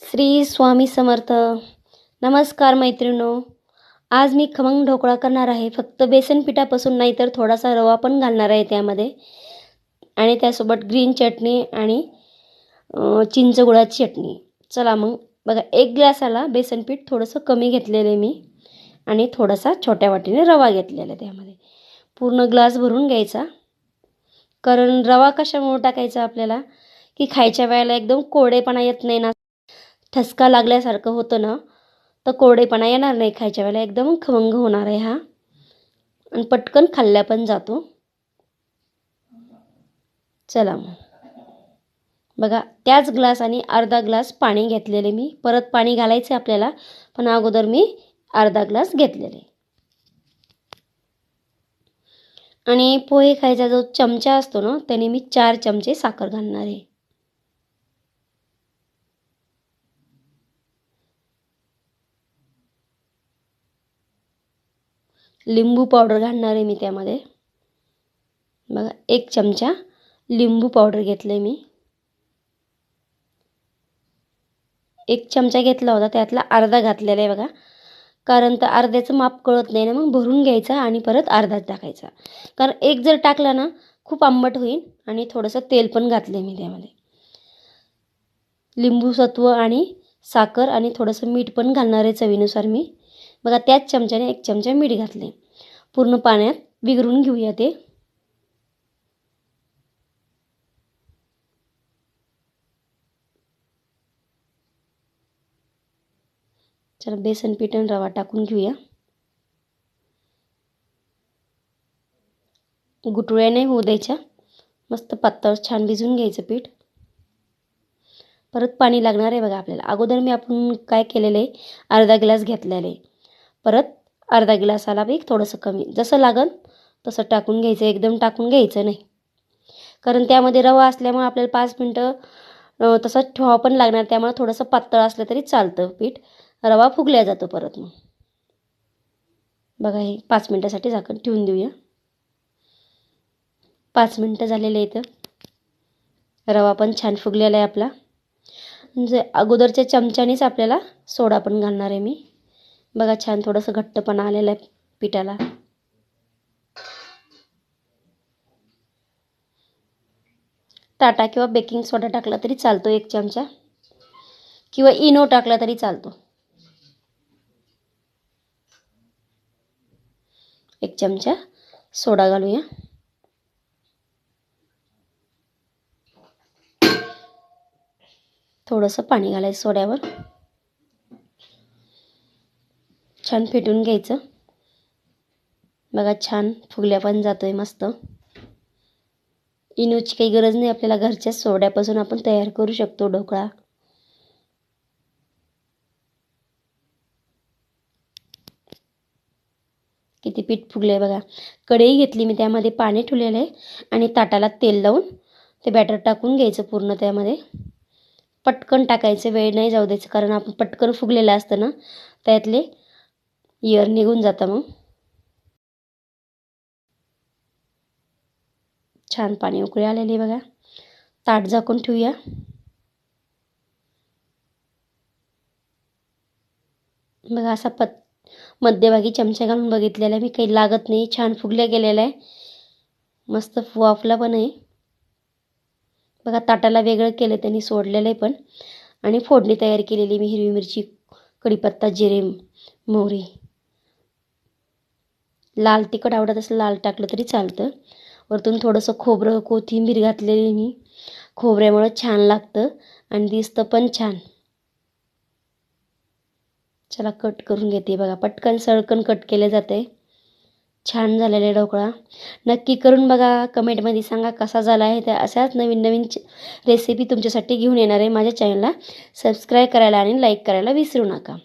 श्री स्वामी समर्थ. नमस्कार मैत्रिणो. आज मी खमंग ढोकळा करणार आहे. फक्त बेसन पिठापासून नाही तर थोडासा रवा पण घालणार आहे त्यामध्ये, आणि त्यासोबत ग्रीन चटणी आणि चिंच गुळाची चटणी. चला मग बघा, 1 ग्लासाला बेसन पीठ थोडंसं कमी घेतलेलं आहे मी, आणि थोडासा छोट्या वाटीने रवा घेतलेला आहे. त्यामध्ये पूर्ण ग्लास भरून घ्यायचा. कारण रवा कशामुळे टाकायचा आपल्याला, की खायच्या वेळेला एकदम कोरडेपणा येत नाही ना, ठसका लागल्यासारखं होतं ना, तर कोरडेपणा येणार नाही खायच्या वेळेला, एकदम खमंग होणार आहे हा, आणि पटकन खाल्ल्या पण जातो. चला मग बघा, त्याच ग्लास आणि अर्धा ग्लास पाणी घेतलेले मी. परत पाणी घालायचे आपल्याला, पण अगोदर मी अर्धा ग्लास घेतलेले. आणि पोहे खायचा जो चमचा असतो ना, त्याने मी 4 चमचे साखर घालणार आहे. लिंबू पावडर घालणार आहे मी त्यामध्ये. बघा, 1 चमचा लिंबू पावडर घेतले मी. 1 चमचा घेतला होता, त्यातला अर्धा घातलेला आहे बघा. कारण तर अर्ध्याचं माप कळत नाही ना, मग भरून घ्यायचा आणि परत अर्धाच टाकायचा. कारण एक जर टाकला ना, खूप आंबट होईल. आणि थोडंसं तेल पण घातलं मी त्यामध्ये. लिंबू सत्व आणि साखर आणि थोडंसं मीठ पण घालणार आहे चवीनुसार मी. बघा, त्याच चमच्याने 1 चमचा मीठ घातले. पूर्ण पाण्यात विघरून घेऊया ते. चला, बेसन पीठ आणि रवा टाकून घेऊया. गुठळ्या नाही होऊ द्यायच्या, मस्त पातळ छान भिजून घ्यायचं पीठ. परत पाणी लागणार आहे बघा आपल्याला. अगोदर मी आपण काय केलेलं आहे, अर्धा ग्लास घेतलेला आहे. परत अर्धा ग्लासाला बी थोडंसं कमी, जसं लागन तसं टाकून घ्यायचं. एकदम टाकून घ्यायचं नाही, कारण त्यामध्ये रवा असल्यामुळे आपल्याला 5 मिनटं तसंच ठेवावं पण लागणार. त्यामुळे थोडंसं पातळ असलं तरी चालतं पीठ, रवा फुगल्या जातो परत मग. बघा, हे 5 मिनटासाठी झाकण ठेवून देऊया. 5 मिनटं झालेले इथं. रवा पण छान फुगलेला आहे आपला. म्हणजे अगोदरच्या चमच्यानेच आपल्याला सोडा पण घालणार आहे मी. बघा, छान थोडंसं घट्टपणा आलेला आहे पिठाला. टाटा किंवा बेकिंग सोडा टाकला तरी चालतो 1 चमचा, किंवा इनो टाकला तरी चालतो. 1 चमचा सोडा घालूया. थोडंसं पाणी घालायचं सोड्यावर. छान फेटून घ्यायचं. बघा, छान फुगल्या पण जातोय मस्त. इनोची काही गरज नाही आपल्याला, घरच्या सोड्यापासून आपण तयार करू शकतो ढोकळा. किती पीठ फुगले बघा. कढई घेतली मी, त्यामध्ये पाणी ठेवलेलं आहे, आणि ताटाला तेल लावून ते बॅटर टाकून घ्यायचं पूर्ण त्यामध्ये. पटकन टाकायचं, वेळ नाही जाऊ द्यायचं, कारण आपण पटकन फुगलेलं असतं ना, त्यातले एअर निघून जातं मग. छान पाणी उकळी आलेली बघा. ताट झाकून ठेवूया. बघा, असा मध्यभागी चमचा घालून बघितलेला मी, काही लागत नाही. छान फुगल्या गेलेला आहे, मस्त वाफला पण आहे. बघा, ताटाला वेगळं केलं त्यांनी, सोडलेलं आहे पण. आणि फोडणी तयार केलेली मी, हिरवी मिरची, कढीपत्ता, जिरे, मोहरी. लाल तिखट आवडत असेल लाल टाकलं तरी चालतं. वरतून थोडंसं खोबरं, कोथिंबीर घातलेली मी. खोबऱ्यामुळं छान लागतं आणि दिसतं पण छान. चला, कट करून घेते बघा. पटकन सळकन कट केले जाते. छान झालेला ढोकळा. नक्की करून बघा. कमेंटमध्ये सांगा कसा झाला आहे. त्या अशाच नवीन नवीन रेसिपी तुमच्यासाठी घेऊन येणार आहे. माझ्या चॅनलला सबस्क्राईब करायला आणि लाईक करायला विसरू नका.